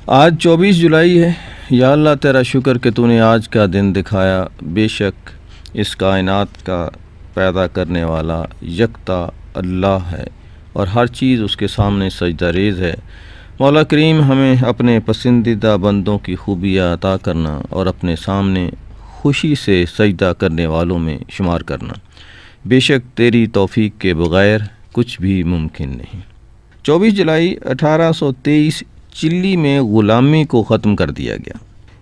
آج 24 جولائی ہے۔ یا اللہ تیرا شکر کہ تو نے آج کا دن دکھایا۔ بے شک اس کائنات کا پیدا کرنے والا یکتا اللہ ہے اور ہر چیز اس کے سامنے سجدہ ریز ہے۔ مولا کریم ہمیں اپنے پسندیدہ بندوں کی خوبیاں عطا کرنا اور اپنے سامنے خوشی سے سجدہ کرنے والوں میں شمار کرنا۔ بے شک تیری توفیق کے بغیر کچھ بھی ممکن نہیں۔ 24 جولائی 1823 چلی میں غلامی کو ختم کر دیا گیا۔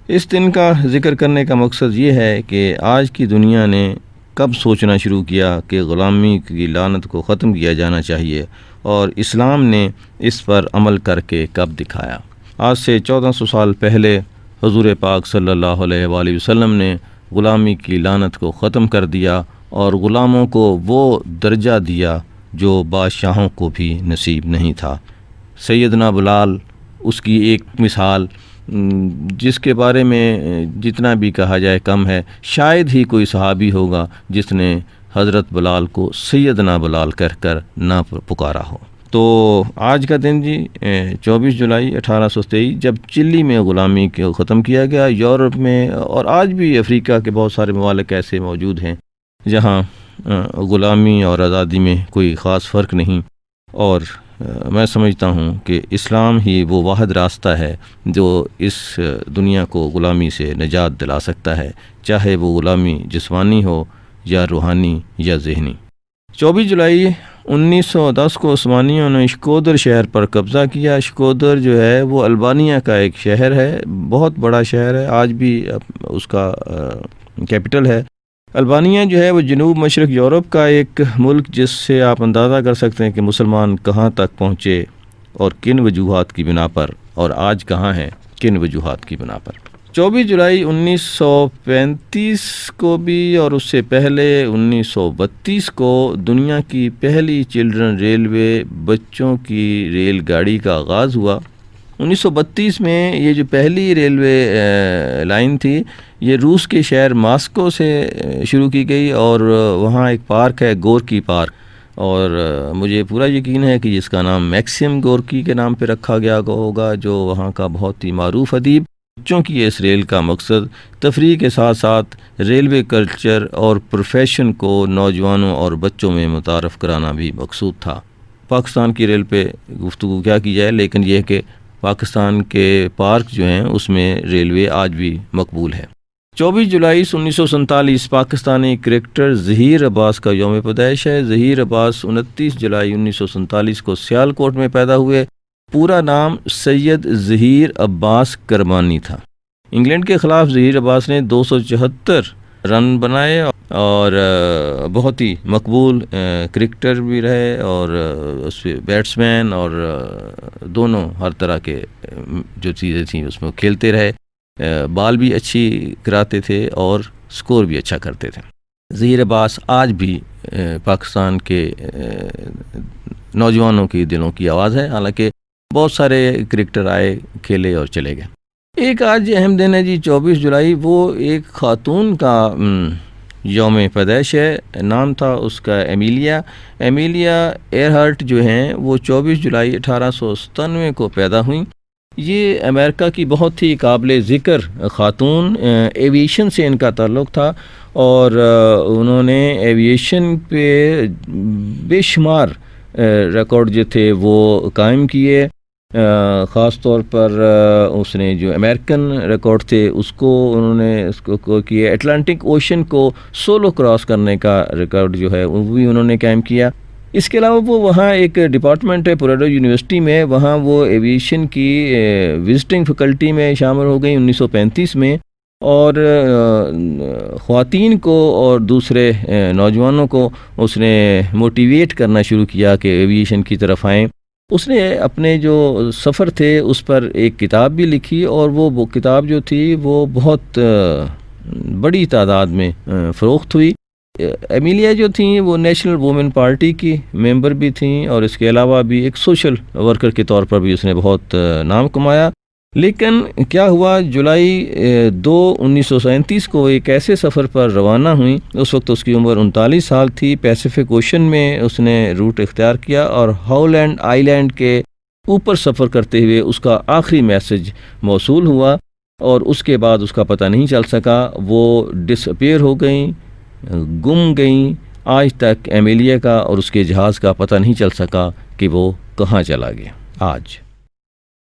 اس دن کا ذکر کرنے کا مقصد یہ ہے کہ آج کی دنیا نے کب سوچنا شروع کیا کہ غلامی کی لعنت کو ختم کیا جانا چاہیے، اور اسلام نے اس پر عمل کر کے کب دکھایا۔ آج سے 1400 سال پہلے حضور پاک صلی اللہ علیہ وآلہ وسلم نے غلامی کی لعنت کو ختم کر دیا اور غلاموں کو وہ درجہ دیا جو بادشاہوں کو بھی نصیب نہیں تھا۔ سیدنا بلال اس کی ایک مثال جس کے بارے میں جتنا بھی کہا جائے کم ہے۔ شاید ہی کوئی صحابی ہوگا جس نے حضرت بلال کو سیدنا بلال کہہ کر نہ پکارا ہو۔ تو آج کا دن 24 جولائی 1823 جب چلی میں غلامی کو ختم کیا گیا، یورپ میں اور آج بھی افریقہ کے بہت سارے ممالک ایسے موجود ہیں جہاں غلامی اور آزادی میں کوئی خاص فرق نہیں، اور میں سمجھتا ہوں کہ اسلام ہی وہ واحد راستہ ہے جو اس دنیا کو غلامی سے نجات دلا سکتا ہے، چاہے وہ غلامی جسمانی ہو یا روحانی یا ذہنی۔ 24 جولائی 1910 کو عثمانیوں نے اشکودر شہر پر قبضہ کیا۔ اشکودر جو ہے وہ البانیہ کا ایک شہر ہے، بہت بڑا شہر ہے، آج بھی اس کا کیپٹل ہے۔ البانیہ جو ہے وہ جنوب مشرق یورپ کا ایک ملک، جس سے آپ اندازہ کر سکتے ہیں کہ مسلمان کہاں تک پہنچے اور کن وجوہات کی بنا پر، اور آج کہاں ہیں کن وجوہات کی بنا پر۔ 24 جولائی 1935 کو بھی اور اس سے پہلے 1932 کو دنیا کی پہلی چلڈرن ریلوے بچوں کی ریل گاڑی کا آغاز ہوا۔ 1932 میں یہ جو پہلی ریلوے لائن تھی یہ روس کے شہر ماسکو سے شروع کی گئی، اور وہاں ایک پارک ہے گورکی پارک، اور مجھے پورا یقین ہے کہ جس کا نام میکسیم گورکی کے نام پہ رکھا گیا ہوگا، جو وہاں کا بہت ہی معروف ادیب۔ بچوں کی اس ریل کا مقصد تفریح کے ساتھ ساتھ ریلوے کلچر اور پروفیشن کو نوجوانوں اور بچوں میں متعارف کرانا بھی مقصود تھا۔ پاکستان کی ریل پہ گفتگو کیا کی جائے، لیکن یہ کہ پاکستان کے پارک جو ہیں اس میں ریلوے آج بھی مقبول ہے۔ 24 جولائی 1947 پاکستانی کرکٹر ظہیر عباس کا یوم پیدائش ہے۔ ظہیر عباس 29 جولائی 1947 کو سیالکوٹ میں پیدا ہوئے۔ پورا نام سید ظہیر عباس کرمانی تھا۔ انگلینڈ کے خلاف ظہیر عباس نے 274 رن بنائے اور بہت ہی مقبول کرکٹر بھی رہے، اور اس پہ بیٹسمین اور دونوں ہر طرح کے جو چیزیں تھیں اس میں کھیلتے رہے۔ بال بھی اچھی کراتے تھے اور سکور بھی اچھا کرتے تھے۔ ظہیر عباس آج بھی پاکستان کے نوجوانوں کی دلوں کی آواز ہے، حالانکہ بہت سارے کرکٹر آئے کھیلے اور چلے گئے۔ ایک آج اہم دن ہے 24 جولائی، وہ ایک خاتون کا یوم پیدائش ہے۔ نام تھا اس کا ایمیلیا ایئرہارٹ جو ہیں وہ 24 جولائی 1897 کو پیدا ہوئیں۔ یہ امریکہ کی بہت ہی قابل ذکر خاتون، ایویشن سے ان کا تعلق تھا، اور انہوں نے ایویشن پہ بے شمار ریکارڈ جو تھے وہ قائم کیے۔ خاص طور پر اس نے جو امریکن ریکارڈ تھے اس کو انہوں نے اس کو کیا۔ اٹلانٹک اوشن کو سولو کراس کرنے کا ریکارڈ جو ہے وہ بھی انہوں نے قائم کیا۔ اس کے علاوہ وہ وہاں ایک ڈپارٹمنٹ ہے پوراڈو یونیورسٹی میں، وہاں وہ ایویشن کی وزٹنگ فیکلٹی میں شامل ہو گئی 1935 میں، اور خواتین کو اور دوسرے نوجوانوں کو اس نے موٹیویٹ کرنا شروع کیا کہ ایویشن کی طرف آئیں۔ اس نے اپنے جو سفر تھے اس پر ایک کتاب بھی لکھی، اور وہ کتاب جو تھی وہ بہت بڑی تعداد میں فروخت ہوئی۔ ایمیلیا جو تھیں وہ نیشنل وومن پارٹی کی ممبر بھی تھیں، اور اس کے علاوہ بھی ایک سوشل ورکر کے طور پر بھی اس نے بہت نام کمایا۔ لیکن کیا ہوا، جولائی 2 1937 کو ایک ایسے سفر پر روانہ ہوئیں، اس وقت اس کی عمر 39 سال تھی۔ پیسیفک اوشن میں اس نے روٹ اختیار کیا اور ہاؤلینڈ آئی لینڈ کے اوپر سفر کرتے ہوئے اس کا آخری میسج موصول ہوا اور اس کے بعد اس کا پتہ نہیں چل سکا، وہ ڈس اپیئر ہو گئیں، گم گئیں۔ آج تک ایمیلیا کا اور اس کے جہاز کا پتہ نہیں چل سکا کہ وہ کہاں چلا گیا۔ آج